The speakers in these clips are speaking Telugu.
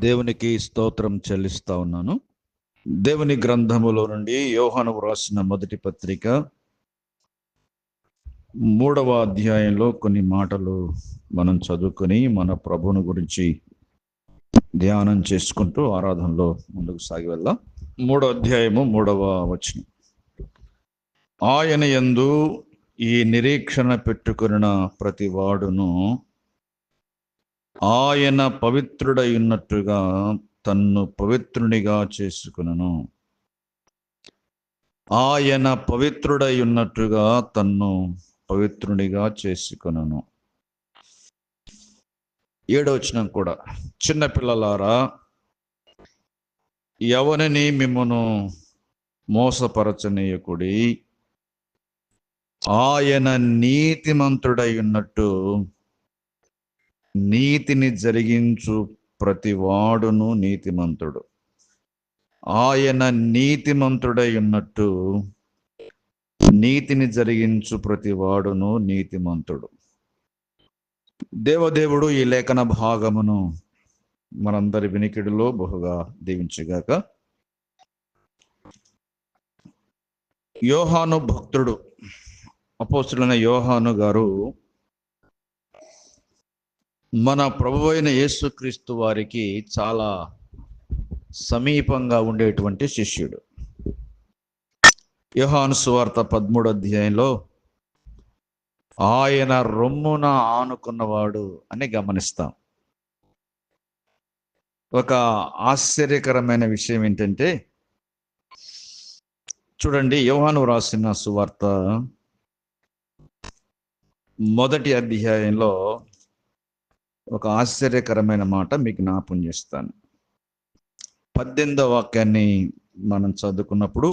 దేవునికి స్తోత్రం చెల్లిస్తా ఉన్నాను. దేవుని గ్రంథములో నుండి యోహాను వ్రాసిన మొదటి పత్రిక 3వ అధ్యాయంలో కొన్ని మాటలు మనం చదువుకొని మన ప్రభువుని గురించి ధ్యానం చేసుకుంటూ ఆరాధనలో ముందుకు సాగి వెళ్దాం. 3వ అధ్యాయము 3వ వచనం. ఆయన యందు ఈ నిరీక్షణ పెట్టుకొనిన ప్రతి వాడును ఆయన పవిత్రుడై ఉన్నట్టుగా తన్ను పవిత్రునిగా చేసుకొనును. ఆయన పవిత్రుడై ఉన్నట్టుగా తన్ను పవిత్రునిగా చేసుకొనును. 7వ వచనం కూడా, చిన్నపిల్లలారా, ఎవరిని మిమ్మును మోసపరచనీయకుడి. ఆయన నీతిమంతుడై ఉన్నట్టు నీతిని జరిగించు ప్రతి వాడును నీతిమంతుడు. ఆయన నీతిమంతుడై ఉన్నట్టు నీతిని జరిగించు ప్రతి వాడును నీతిమంతుడు. దేవదేవుడు ఈ లేఖన భాగమును మనందరి వినికిడిలో బహుగా దీవించుగాక. యోహాను భక్తుడు, అపోస్తులైన యోహాను గారు మన ప్రభువైన యేసుక్రీస్తు వారికి చాలా సమీపంగా ఉండేటువంటి శిష్యుడు. యోహాను సువార్త 13వ అధ్యాయంలో ఆయన రొమ్మున ఆనుకున్నవాడు అని గమనిస్తాం. ఒక ఆశ్చర్యకరమైన విషయం ఏంటంటే, చూడండి, యోహాను రాసిన సువార్త 1వ అధ్యాయంలో ఒక ఆశ్చర్యకరమైన మాట మీకు జ్ఞాపకం చేస్తాను. 18వ వాక్యాన్ని మనం చదువుకున్నప్పుడు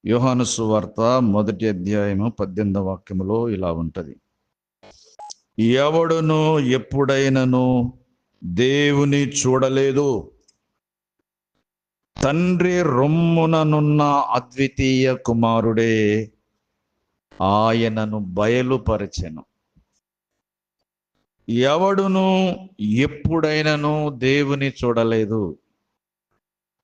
యోహాను సువార్త 1వ అధ్యాయము 18వ వాక్యములో ఇలా ఉంటది: ఎవడును ఎప్పుడైనను దేవుని చూడలేదు, తండ్రి రొమ్ముననున్న అద్వితీయ కుమారుడే ఆయనను బయలుపరచెను. ఎవడును ఎప్పుడైనను దేవుని చూడలేదు,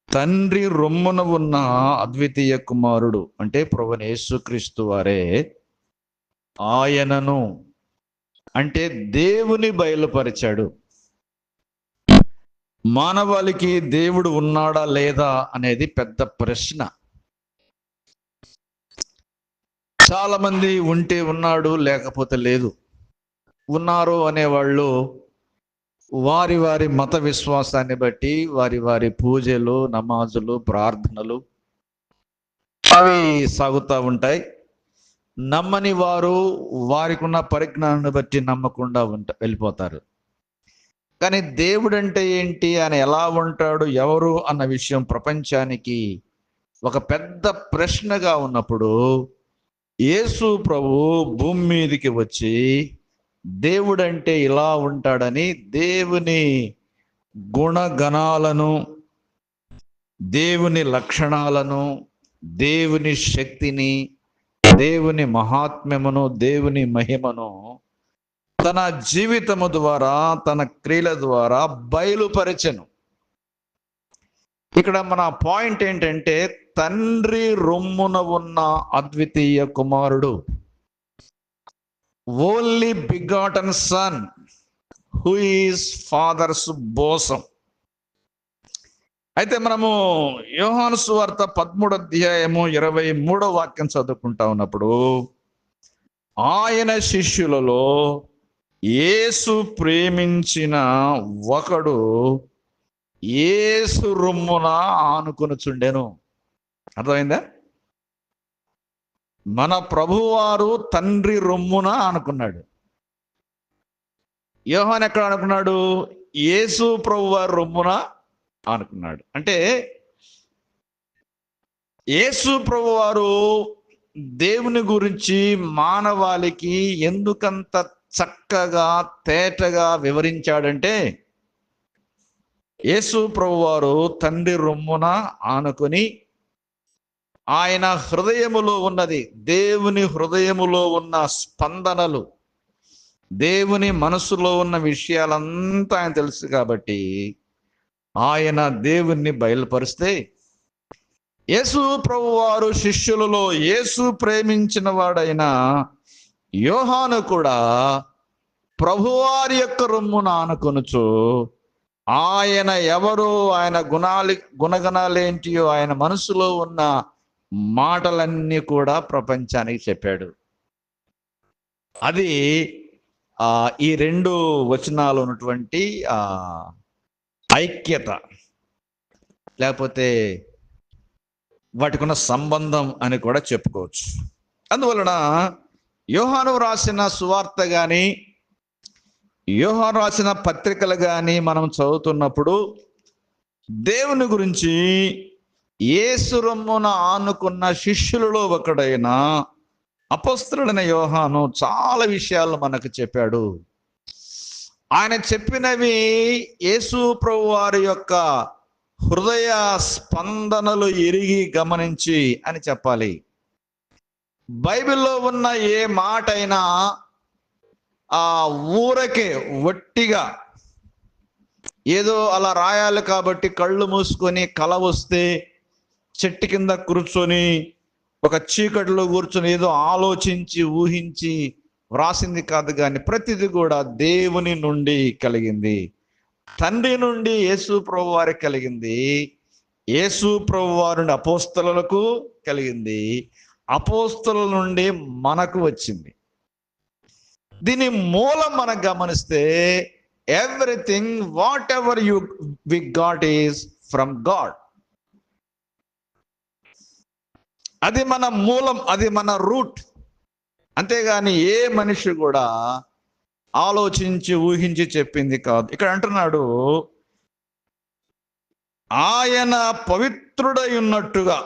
తండ్రి రొమ్మున ఉన్న అద్వితీయ కుమారుడు అంటే ప్రభువైన యేసుక్రీస్తు వారే ఆయనను అంటే దేవుని బయలుపరిచాడు. మానవాళికి దేవుడు ఉన్నాడా లేదా అనేది పెద్ద ప్రశ్న. చాలా మంది ఉంటే ఉన్నాడు, లేకపోతే లేదు. ఉన్నారు అనేవాళ్ళు వారి వారి మత విశ్వాసాన్ని బట్టి వారి వారి పూజలు, నమాజులు, ప్రార్థనలు అవి సాగుతూ ఉంటాయి. నమ్మని వారు వారికి ఉన్న పరిజ్ఞానాన్ని బట్టి నమ్మకుండా వెళ్ళిపోతారు. కానీ దేవుడు అంటే ఏంటి, ఆయన ఎలా ఉంటాడు, ఎవరు అన్న విషయం ప్రపంచానికి ఒక పెద్ద ప్రశ్నగా ఉన్నప్పుడు యేసు ప్రభు భూమి మీదకి వచ్చి దేవుడంటే ఇలా ఉంటాడని దేవుని గుణగణాలను, దేవుని లక్షణాలను, దేవుని శక్తిని, దేవుని మహాత్మ్యమును, దేవుని మహిమను తన జీవితము ద్వారా, తన క్రియల ద్వారా బయలుపరచెను. ఇక్కడ మన పాయింట్ ఏంటంటే, తండ్రి రొమ్మున ఉన్న అద్వితీయ కుమారుడు, only begotten son who is father's bosom. అయితే మనము యోహాను సువార్త 13వ అధ్యాయము 23వ వాక్యం చదువుకుంటా ఉన్నప్పుడు, ఆయన శిష్యులలో యేసు ప్రేమించిన ఒకడు యేసు రొమ్మున ఆనుకొనుచుండెను. అర్థమైందా? మన ప్రభువారు తండ్రి రొమ్మున ఆనుకున్నాడు. యోహాను ఎక్కడ ఆనుకున్నాడు? యేసు ప్రభువారు రొమ్మున ఆనుకున్నాడు. అంటే యేసు ప్రభువారు దేవుని గురించి మానవాళికి ఎందుకంత చక్కగా తేటగా వివరించాడంటే, యేసు ప్రభువారు తండ్రి రొమ్మున ఆనుకొని ఆయన హృదయములో ఉన్నది, దేవుని హృదయములో ఉన్న స్పందనలు, దేవుని మనసులో ఉన్న విషయాలంతా ఆయన తెలుసు కాబట్టి ఆయన దేవుణ్ణి బయలుపరిస్తే యేసు ప్రభువారు శిష్యులలో యేసు ప్రేమించిన వాడైన యోహాను కూడా ప్రభువారి యొక్క రొమ్మున ఆనుకొనుచు ఆయన ఎవరో, ఆయన గుణగణాలేంటియో, ఆయన మనసులో ఉన్న మాటలన్నీ కూడా ప్రపంచానికి చెప్పాడు. అది ఈ 2 వచనాలు ఉన్నటువంటి ఐక్యత, లేకపోతే వాటికి ఉన్న సంబంధం అని కూడా చెప్పుకోవచ్చు. అందువలన యోహాను రాసిన సువార్త కానీ, యోహాను రాసిన పత్రికలు కానీ మనం చదువుతున్నప్పుడు దేవుని గురించి యేసు రొమ్మున ఆనుకున్న శిష్యులలో ఒకడైన అపొస్తలుడైన యోహాను చాలా విషయాలు మనకు చెప్పాడు. ఆయన చెప్పినవి యేసు ప్రభువారి యొక్క హృదయ స్పందనలు ఎరిగి గమనించి అని చెప్పాలి. బైబిల్లో ఉన్న ఏ మాట అయినా ఊరకే వట్టిగా ఏదో అలా రాయాలి కాబట్టి కళ్ళు మూసుకొని కల వస్తే చెట్టు కింద కూర్చొని ఒక చీకటిలో కూర్చొని ఏదో ఆలోచించి ఊహించి వ్రాసింది కాదు, కానీ ప్రతిది కూడా దేవుని నుండి కలిగింది. తండ్రి నుండి యేసు ప్రభు వారికి కలిగింది, యేసు ప్రభు వారి నుండి అపోస్తలులకు కలిగింది, అపోస్తలుల నుండి మనకు వచ్చింది. దీని మూలం మనం గమనిస్తే everything whatever we got is from God. అది మన మూలం, అది మన రూట్. అంతేగాని ఏ మనిషి కూడా ఆలోచించి ఊహించి చెప్పింది కాదు. ఇక్కడ అంటున్నాడు, ఆయన పవిత్రుడై ఉన్నట్టుగా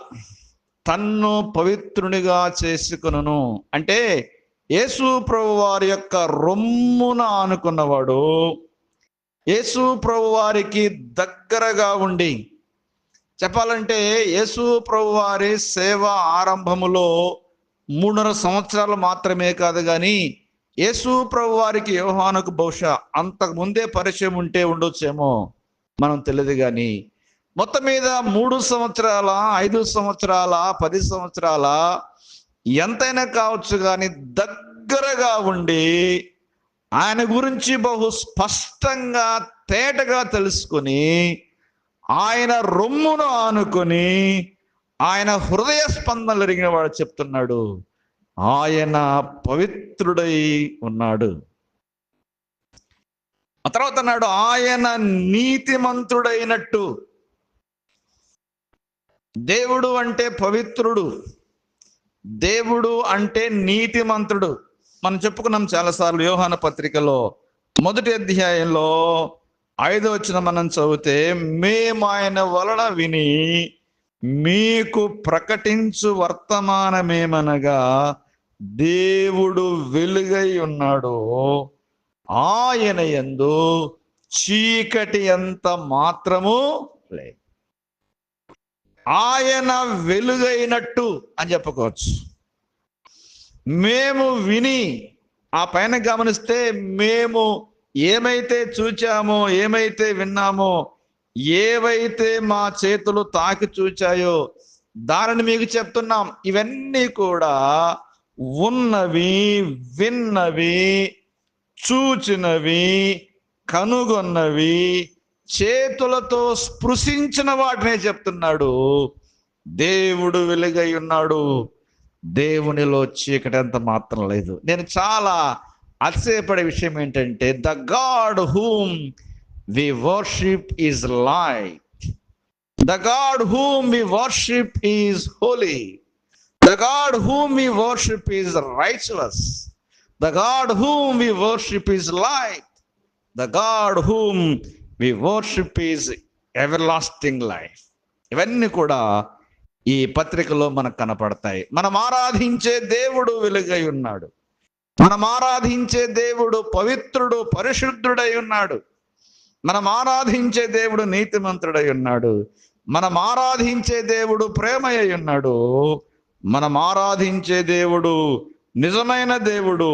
తన్ను పవిత్రునిగా చేసుకొనును. అంటే యేసు ప్రభు వారి యొక్క రొమ్మున ఆనుకున్నవాడు, యేసు ప్రభు వారికి దగ్గరగా ఉండి, చెప్పాలంటే యేసు ప్రభు వారి సేవ ఆరంభములో 3.5 సంవత్సరాలు మాత్రమే కాదు, కానీ యేసు ప్రభు వారికి యోహానుకు బహుశా అంతకు ముందే పరిచయం ఉంటే ఉండొచ్చేమో, మనం తెలియదు. కానీ మొత్తం మీద 3 సంవత్సరాల 5 సంవత్సరాల 10 సంవత్సరాల ఎంతైనా కావచ్చు, కానీ దగ్గరగా ఉండి ఆయన గురించి బహు స్పష్టంగా తేటగా తెలుసుకొని ఆయన రొమ్మును ఆనుకొని ఆయన హృదయ స్పందనలు ఎరిగిన వాడు చెప్తున్నాడు, ఆయన పవిత్రుడై ఉన్నాడు. ఆ తర్వాత అన్నాడు, ఆయన నీతిమంతుడైనట్టు. దేవుడు అంటే పవిత్రుడు, దేవుడు అంటే నీతిమంతుడు. మనం చెప్పుకున్నాం చాలాసార్లు. యోహాను పత్రికలో 1వ అధ్యాయంలో 5వ వచనం మనం చదివితే, మేము ఆయన వలన విని మీకు ప్రకటించు వర్తమానమేమనగా దేవుడు వెలుగై ఉన్నాడు, ఆయన యందు చీకటి ఎంత మాత్రము లేదు. ఆయన వెలుగైనట్టు అని చెప్పుకోవచ్చు. మేము విని, ఆ పైన గమనిస్తే మేము ఏమైతే చూచామో, ఏమైతే విన్నామో, ఏవైతే మా చేతులు తాకి చూచాయో దానిని మీకు చెప్తున్నాం. ఇవన్నీ కూడా ఉన్నవి, విన్నవి, చూచినవి, కనుగొన్నవి, చేతులతో స్పృశించిన వాటినే చెప్తున్నాడు. దేవుడు వెలుగై ఉన్నాడు, దేవునిలో చీకటి అంత మాత్రం లేదు. నేను చాలా అతిశయపడే విషయం ఏంటంటే, the God whom we worship is light, the God whom we worship is holy, the God whom we worship is righteous, the God whom we worship is light, the God whom we worship is everlasting life. ఇవన్నీ కూడా ఈ పత్రికలో మనకు కనపడతాయి. మనం ఆరాధించే దేవుడు వెలుగై ఉన్నాడు, మనం ఆరాధించే దేవుడు పవిత్రుడు, పరిశుద్ధుడై ఉన్నాడు, మనం ఆరాధించే దేవుడు నీతిమంతుడై ఉన్నాడు, మనం ఆరాధించే దేవుడు ప్రేమయ్య ఉన్నాడు, మనం ఆరాధించే దేవుడు నిజమైన దేవుడు,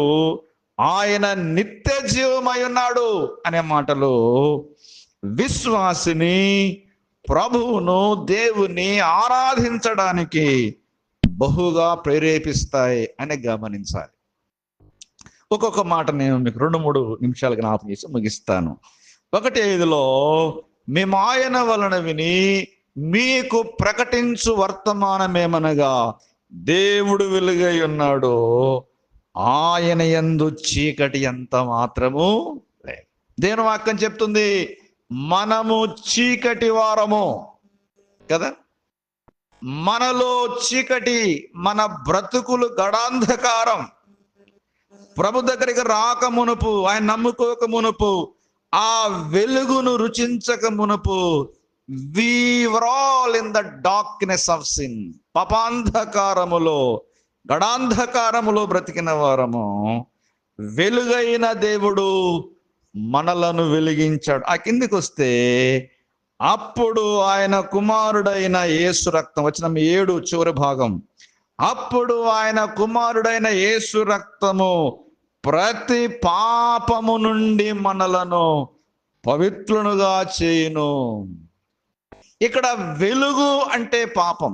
ఆయన నిత్య జీవమై ఉన్నాడు అనే మాటలు విశ్వాసిని ప్రభువును దేవుని ఆరాధించడానికి బహుగా ప్రేరేపిస్తాయి అని గమనించాలి. ఒక్కొక్క మాట నేను మీకు 2-3 నిమిషాలు జ్ఞాపకం చేసి ముగిస్తాను. 1:5 మేము ఆయన వలన విని మీకు ప్రకటించు వర్తమానమేమనగా దేవుడు వెలుగై ఉన్నాడు, ఆయన యందు చీకటి ఎంత మాత్రము లేదు. దేవుని వాక్యం చెప్తుంది మనము చీకటి వారము కదా, మనలో చీకటి, మన బ్రతుకులు గడాంధకారం. ప్రభు దగ్గరికి రాక మునుపు, ఆయన నమ్ముకోక మునుపు, ఆ వెలుగును రుచించక మునుపు we were all in the darkness of sin, పాపాంధకారములో గడాంధకారములో బ్రతికిన వారము. వెలుగైన దేవుడు మనలను వెలిగించాడు. ఆ కిందికి వస్తే అప్పుడు ఆయన కుమారుడైన యేసు రక్తం, వచనం 7 చివరి భాగం, అప్పుడు ఆయన కుమారుడైన యేసు రక్తము ప్రతి పాపము నుండి మనలను పవిత్రులుగా చేయును. ఇక్కడ వెలుగు అంటే పాపం,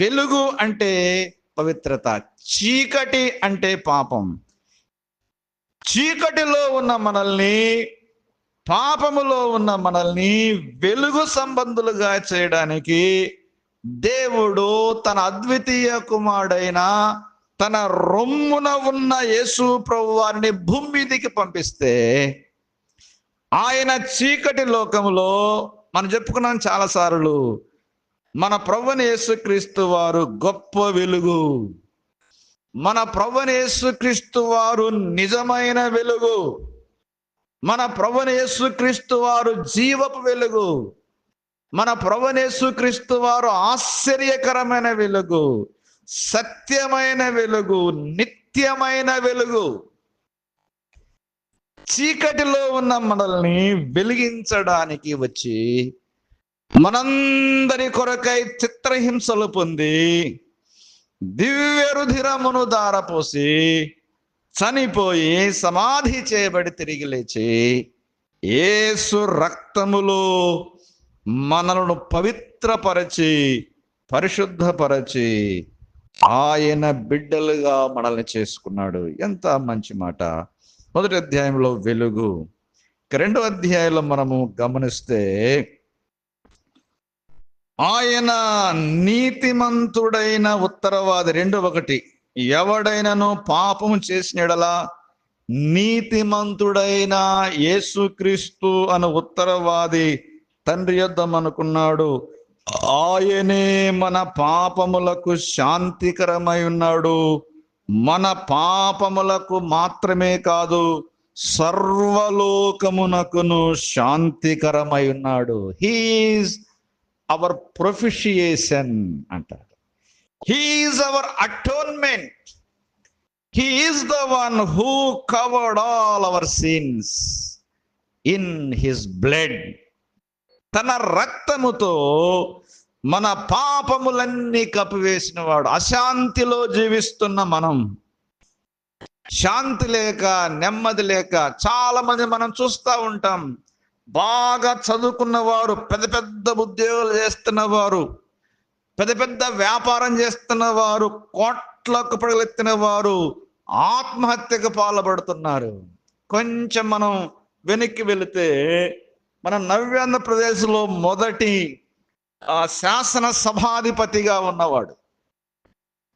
వెలుగు అంటే పవిత్రత, చీకటి అంటే పాపం. చీకటిలో ఉన్న మనల్ని, పాపములో ఉన్న మనల్ని వెలుగు సంబంధులుగా చేయడానికి దేవుడు తన అద్వితీయ కుమారుడైన తన రొమ్మున ఉన్న యేసు ప్రభు వారిని భూమి మీదికి పంపిస్తే, ఆయన చీకటి లోకములో, మనం చెప్పుకున్నాం చాలాసార్లు, మన ప్రభువైన యేసుక్రీస్తు వారు గొప్ప వెలుగు, మన ప్రభువైన యేసుక్రీస్తు వారు నిజమైన వెలుగు, మన ప్రభువైన యేసుక్రీస్తు వారు జీవపు వెలుగు, మన ప్రభువైన యేసుక్రీస్తు వారు ఆశ్చర్యకరమైన వెలుగు, సత్యమైన వెలుగు, నిత్యమైన వెలుగు. చీకటిలో ఉన్న మనల్ని వెలిగించడానికి వచ్చి మనందరి కొరకై చిత్రహింసలు పొంది దివ్య రుధిరమును దారపోసి చనిపోయి సమాధి చేయబడి తిరిగి లేచి యేసు రక్తములో మనలను పవిత్రపరచి పరిశుద్ధపరచి ఆయన బిడ్డలుగా మనల్ని చేసుకున్నాడు. ఎంత మంచి మాట. 1వ అధ్యాయంలో వెలుగు. 2వ అధ్యాయంలో మనము గమనిస్తే ఆయన నీతిమంతుడైన ఉత్తరవాది. 2:1 ఎవడైనను పాపము చేసిన యెడల నీతిమంతుడైన యేసుక్రీస్తు అను ఉత్తరవాది తండ్రి యొద్ద అనుకున్నాడు, ఆయనే మన పాపములకు శాంతికరమై ఉన్నాడు. మన పాపములకు మాత్రమే కాదు, సర్వలోకమునకును శాంతికరమై ఉన్నాడు. హీఈస్ అవర్ ప్రొఫిషియేషన్ అంటారు. He is our atonement. He is the one who covered all our sins in his blood. తన రక్తముతో మన పాపములన్నీ కప్పివేసిన వాడు. అశాంతిలో జీవిస్తున్న మనం, శాంతి లేక, నెమ్మది లేక, చాలా మంది మనం చూస్తూ ఉంటాం. బాగా చదువుకున్న వారు, పెద్ద పెద్ద ఉద్యోగాలు చేస్తున్న వారు, పెద్ద పెద్ద వ్యాపారం చేస్తున్న వారు, కోట్లకు పడగలెత్తిన వారు ఆత్మహత్యకు పాల్పడుతున్నారు. కొంచెం మనం వెనక్కి వెళితే మన నవ్యాంధ్రప్రదేశ్లో మొదటి శాసన సభాధిపతిగా ఉన్నవాడు,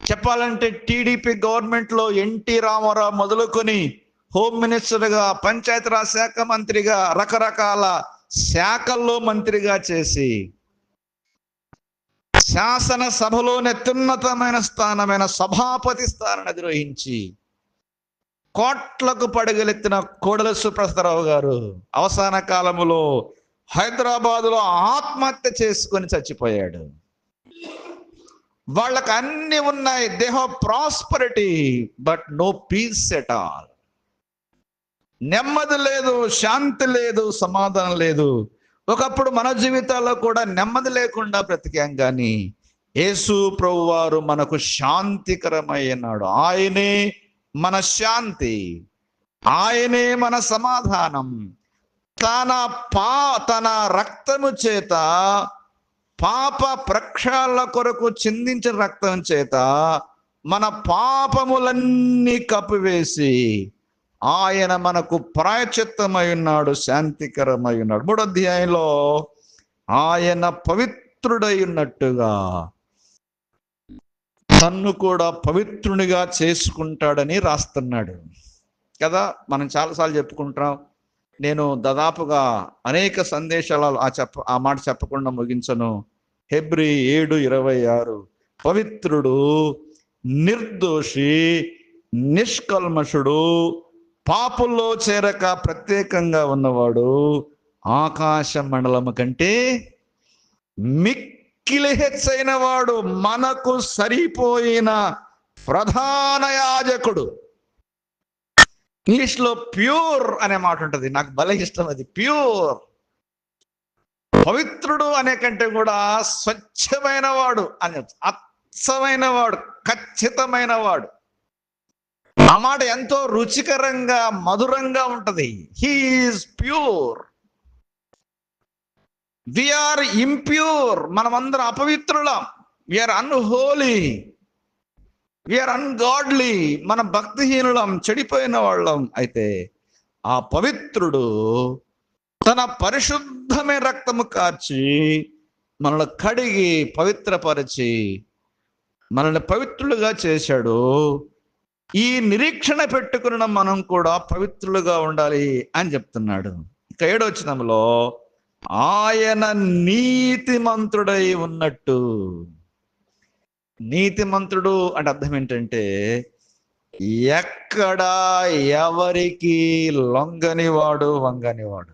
చెప్పాలంటే టీడీపీ గవర్నమెంట్లో ఎన్టీ రామారావు మొదలుకొని హోమ్ మినిస్టర్గా, పంచాయతీరాజ్ శాఖ మంత్రిగా, రకరకాల శాఖల్లో మంత్రిగా చేసి శాసన సభలోని అత్యున్నతమైన స్థానమైన సభాపతి స్థానాన్ని అధిరోహించి కోట్లకు పడగలెత్తిన కోడెల సుప్రసాదరావు గారు అవసాన కాలములో హైదరాబాదులో ఆత్మహత్య చేసుకొని చచ్చిపోయాడు. వాళ్ళకి అన్ని ఉన్నాయి, they have prosperity but no peace at all. నెమ్మది లేదు, శాంతి లేదు, సమాధానం లేదు. ఒకప్పుడు మన జీవితాల్లో కూడా నెమ్మది లేకుండా బ్రతికాం, కానీ యేసు ప్రభువారు మనకు శాంతికరమైనాడు. ఆయనే మన శాంతి. ఆయనే మన సమాధానం. తన రక్తము చేత, పాప ప్రక్షాళన కొరకు చిందించిన రక్తం చేత మన పాపములన్నీ కప్పివేసి ఆయన మనకు ప్రాయశ్చిత్తమై ఉన్నాడు, శాంతికరమై ఉన్నాడు. 3వ అధ్యాయంలో ఆయన పవిత్రుడై ఉన్నట్టుగా తన్ను కూడా పవిత్రునిగా చేసుకుంటాడని రాస్తున్నాడు కదా. మనం చాలాసార్లు చెప్పుకుంటాం. నేను దాదాపుగా అనేక సందేశాలు ఆ మాట చెప్పకుండా ముగించను. హెబ్రీ 7:26 పవిత్రుడు, నిర్దోషి, నిష్కల్మషుడు, పాపుల్లో చేరక ప్రత్యేకంగా ఉన్నవాడు, ఆకాశ మండలము కంటే మిక్కిలి హెచ్చైన వాడు, మనకు సరిపోయిన ప్రధాన యాజకుడు. ఇంగ్లీష్లో ప్యూర్ అనే మాట ఉంటుంది, నాకు భలే ఇష్టం అది. ప్యూర్, పవిత్రుడు అనే కంటే కూడా స్వచ్ఛమైన వాడు అని, అచ్చమైన వాడు, ఖచ్చితమైన వాడు. ఆ మాట ఎంతో రుచికరంగా, మధురంగా ఉంటది. He is pure. We are impure. మనమందరం అపవిత్రులం. We are unholy, we are ungodly. మన భక్తిహీనులం, చెడిపోయిన వాళ్ళం. అయితే ఆ పవిత్రుడు తన పరిశుద్ధమైన రక్తము కార్చి మనల్ని కడిగి పవిత్రపరిచి మనల్ని పవిత్రులుగా చేశాడు. ఈ నిరీక్షణ పెట్టుకున్న మనం కూడా పవిత్రులుగా ఉండాలి అని చెప్తున్నాడు. ఇక 7వ వచనంలో ఆయన నీతిమంతుడై ఉన్నట్టు. నీతిమంతుడు అంటే అర్థం ఏంటంటే ఎక్కడా ఎవరికి లొంగనివాడు, వంగనివాడు.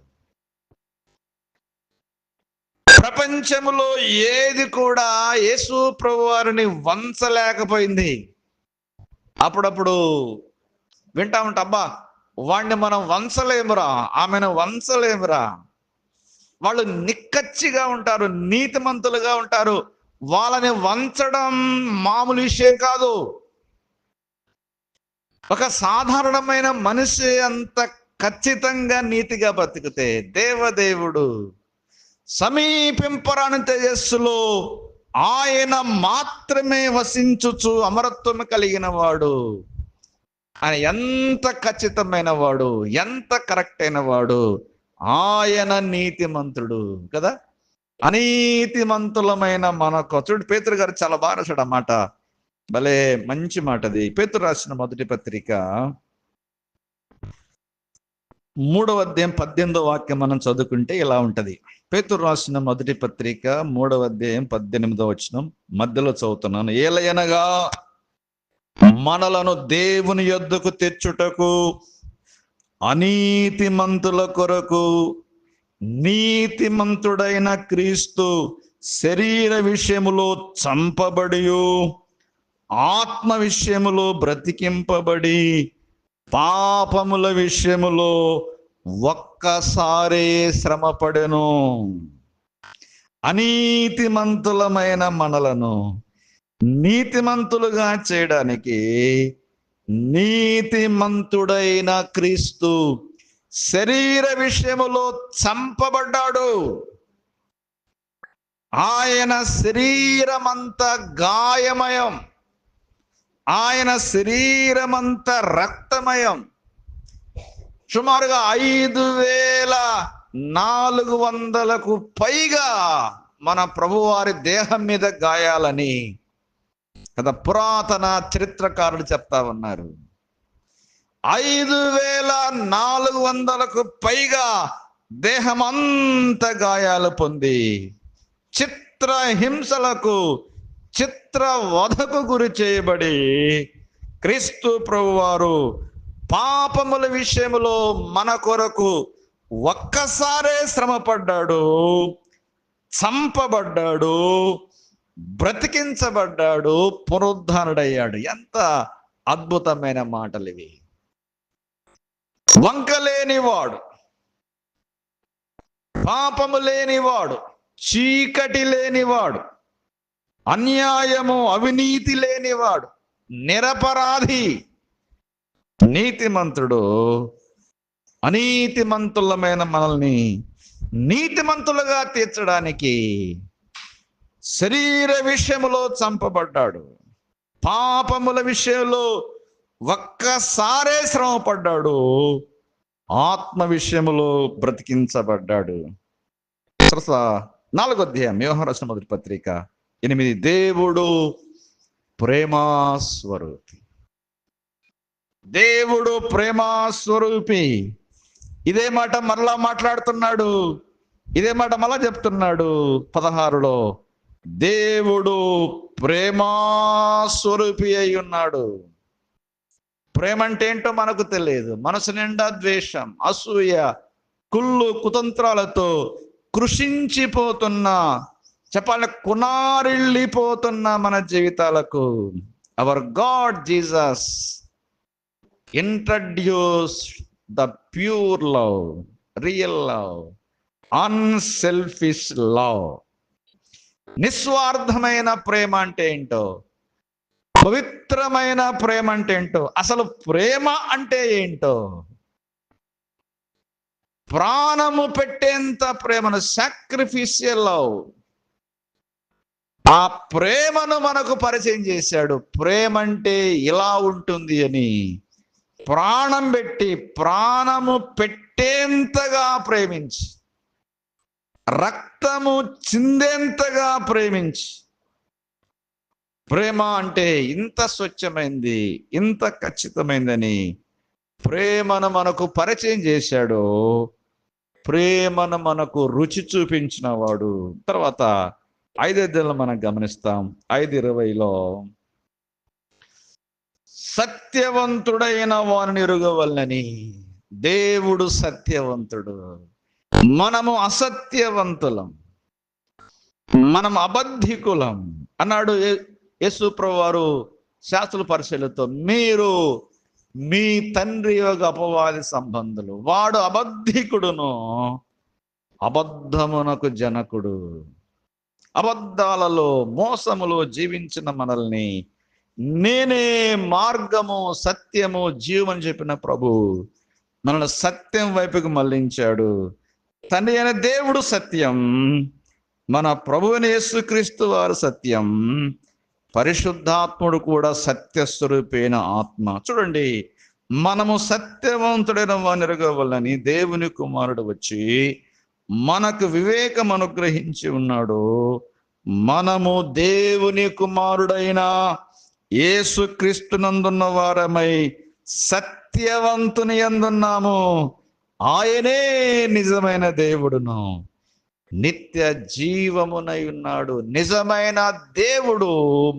ప్రపంచంలో ఏది కూడా యేసు ప్రభువారిని వంచలేకపోయింది. అప్పుడప్పుడు వింటా ఉంటా, అబ్బా వాడిని మనం వంచలేమురా, ఆమెను వంచలేమురా. వాళ్ళు నిక్కచ్చిగా ఉంటారు, నీతిమంతులుగా ఉంటారు. వాళ్ళని వంచడం మామూలు విషయం కాదు. ఒక సాధారణమైన మనిషి అంత ఖచ్చితంగా నీతిగా బతికితే దేవదేవుడు సమీపింపరాని తేజస్సులో ఆయన మాత్రమే వసించుచు అమరత్వం కలిగిన వాడు. ఆయన ఎంత ఖచ్చితమైన వాడు, ఎంత కరెక్ట్ అయిన వాడు. ఆయన నీతిమంతుడు కదా. అనీతిమంతులమైన మనకు చూడు, పేతురు గారు చాలా బాగా రాశాడు అన్నమాట. భలే మంచి మాట అది. పేతురు రాసిన మొదటి పత్రిక 3వ అధ్యాయం 18వ వాక్యం మనం చదువుకుంటే ఇలా ఉంటది. పేతురు రాసిన మొదటి పత్రిక 3వ అధ్యాయం 18వ వచనం మధ్యలో చదువుతున్నాను. ఏలయనగా మనలను దేవుని యొద్దకు తెచ్చుటకు అనీతిమంతుల కొరకు నీతిమంతుడైన క్రీస్తు శరీర విషయములో చంపబడి ఆత్మ విషయములో బ్రతికింపబడి పాపముల విషయములో ఒక్కసారే శ్రమపడెను. అనీతిమంతులమైన మనలను నీతిమంతులుగా చేయడానికి నీతిమంతుడైన క్రీస్తు శరీర విషయములో చంపబడ్డాడు. ఆయన శరీరమంతా గాయమయం, ఆయన శరీరమంతా రక్తమయం. సుమారుగా 5400కు పైగా మన ప్రభువారి దేహం మీద గాయాలని కదా పురాతన చరిత్రకారులు చెప్తా ఉన్నారు. 5400కు పైగా దేహం అంత గాయాలు పొంది చిత్రహింసలకు, చిత్రవధకు గురి చేయబడి క్రీస్తు ప్రభువారు పాపముల విషయములో మన కొరకు ఒక్కసారే శ్రమపడ్డాడు, చంపబడ్డాడు, బ్రతికించబడ్డాడు, పునరుద్ధరణుడయ్యాడు. ఎంత అద్భుతమైన మాటలు ఇవి. వంకలేనివాడు, పాపము లేనివాడు, చీకటి లేనివాడు, అన్యాయము అవినీతి లేనివాడు, నిరపరాధి, నీతిమంతుడు అనీతిమంతులమైన మనల్ని నీతిమంతులుగా తీర్చడానికి శరీర విషయములో చంపబడ్డాడు, పాపముల విషయంలో ఒక్కసారే శ్రమపడ్డాడు, ఆత్మ విషయములో బ్రతికించబడ్డాడు. 4వ అధ్యాయం యోహాను రాసిన మొదటి పత్రిక 8. దేవుడు ప్రేమాస్వరూపి. దేవుడు ప్రేమాస్వరూపి. ఇదే మాట మరలా మాట్లాడుతున్నాడు, ఇదే మాట మరలా చెప్తున్నాడు 16లో. దేవుడు ప్రేమాస్వరూపి అయి ఉన్నాడు. ప్రేమ అంటే ఏంటో మనకు తెలియదు. మనసు నిండా ద్వేషం, అసూయ, కుళ్ళు, కుతంత్రాలతో కృషించిపోతున్న, చెప్పాలి కునారిల్లిపోతున్న మన జీవితాలకు our God Jesus introduce the pure love, real love, unselfish love. నిస్వార్థమైన ప్రేమ అంటే ఏంటో, పవిత్రమైన ప్రేమ అంటే ఏంటో, అసలు ప్రేమ అంటే ఏంటో, ప్రాణము పెట్టేంత ప్రేమను, సాక్రిఫిషియల్ లవ్, ఆ ప్రేమను మనకు పరిచయం చేశాడు. ప్రేమ అంటే ఇలా ఉంటుంది అని. ప్రాణం పెట్టి, ప్రాణము పెట్టేంతగా ప్రేమించి, రక్తము చిందేంతగా ప్రేమించి, ప్రేమ అంటే ఇంత స్వచ్ఛమైంది, ఇంత ఖచ్చితమైందని ప్రేమను మనకు పరిచయం చేశాడు. ప్రేమను మనకు రుచి చూపించిన వాడు. తర్వాత 5 మనం గమనిస్తాం. 5:20లో సత్యవంతుడైన వారిని ఎరుగవలనని. దేవుడు సత్యవంతుడు, మనము అసత్యవంతులం, మనం అబద్ధికులం అన్నాడు యేసు ప్రభువారు శాస్త్రుల పరిశీలనతో. మీరు మీ తండ్రి యొక్క అపవాది సంబంధులు. వాడు అబద్ధికుడును, అబద్ధమునకు జనకుడు. అబద్ధాలలో, మోసములో జీవించిన మనల్ని నేనే మార్గము, సత్యము, జీవం అని చెప్పిన ప్రభు మనల్ని సత్యం వైపుకు మళ్లించాడు. తండ్రి అయిన దేవుడు సత్యం, మన ప్రభువైన యేసుక్రీస్తు వారు సత్యం, పరిశుద్ధాత్ముడు కూడా సత్యస్వరూపైన ఆత్మ. చూడండి, మనము సత్యవంతుడైన వారిని ఎరుగవలనని దేవుని కుమారుడు వచ్చి మనకు వివేకం అనుగ్రహించి ఉన్నాడు. మనము దేవుని కుమారుడైన యేసుక్రీస్తునందున్న వారమై సత్యవంతుని యందున్నాము. ఆయనే నిజమైన దేవుడును, నిత్య జీవమునై ఉన్నాడు. నిజమైన దేవుడు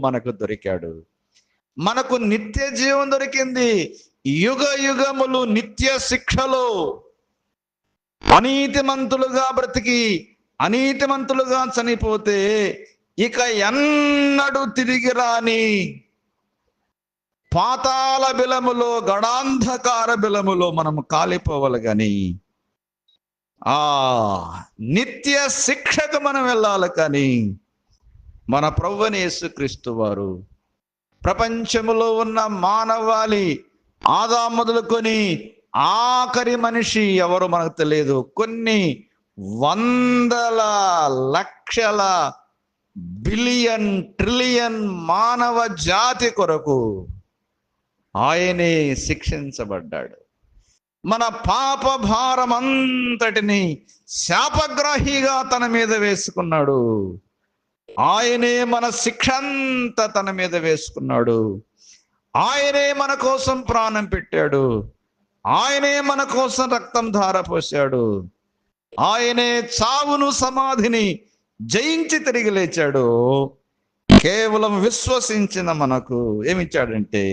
మనకు దొరికాడు. మనకు నిత్య జీవం దొరికింది. యుగ యుగములు నిత్య శిక్షలో అనీతిమంతులుగా బ్రతికి అనీతిమంతులుగా చనిపోతే ఇక ఎన్నడూ తిరిగి రాని పాతాళ బిలములో, గడాంధకార బిలములో మనము కాలిపోవాలి. కానీ ఆ నిత్య శిక్షకు మనం వెళ్ళాలి. కానీ మన ప్రభువైన యేసుక్రీస్తు వారు ప్రపంచములో ఉన్న మానవాళి, ఆదాము మొదలుకొని ఆఖరి మనిషి ఎవరో మనకు తెలియదు, కొన్ని వందల లక్షల బిలియన్ ట్రిలియన్ మానవ జాతి కొరకు ఆయనే శిక్షించబడ్డాడు. మన పాప భారం అంతటిని శాపగ్రాహిగా తన మీద వేసుకున్నాడు. ఆయనే మన శిక్ష అంతా తన మీద వేసుకున్నాడు. ఆయనే మన కోసం ప్రాణం పెట్టాడు. ఆయనే మన కోసం రక్తం ధారపోశాడు. ఆయనే చావును, సమాధిని జయించి తిరిగి లేచాడు. కేవలం విశ్వసించిన మనకు ఏమిచ్చాడంటే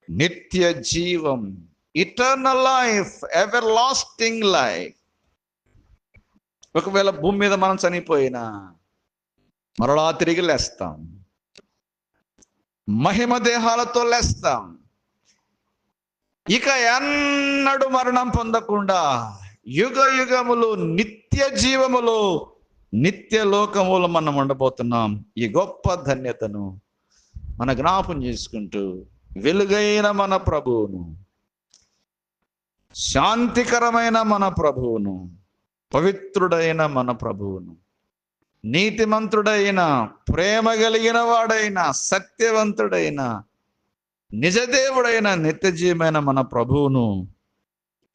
నిత్య జీవం, eternal life, ever lasting life. ఒకవేళ భూమి మీద మనం చనిపోయినా మరలా తిరిగి లేస్తాం, మహిమ దేహాలతో లేస్తాం. ఇక ఎన్నడూ మరణం పొందకుండా యుగ యుగములు నిత్య జీవములు, నిత్య లోకములు మనం ఉండబోతున్నాం. ఈ గొప్ప ధన్యతను మన జ్ఞాపం చేసుకుంటూ వెలుగైన మన ప్రభువును, శాంతికరమైన మన ప్రభువును, పవిత్రుడైన మన ప్రభువును, నీతిమంతుడైన, ప్రేమ కలిగిన వాడైన, సత్యవంతుడైన, నిజదేవుడైన, నిత్యజీవమైన మన ప్రభువును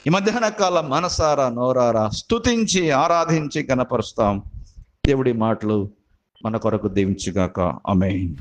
ఈ మధ్యాహ్న కాలం మనసారా నోరారా స్తుతించి ఆరాధించి కనపరుస్తాం. దేవుడి మాటలు మన కొరకు దీవించుగాక. ఆమేన్.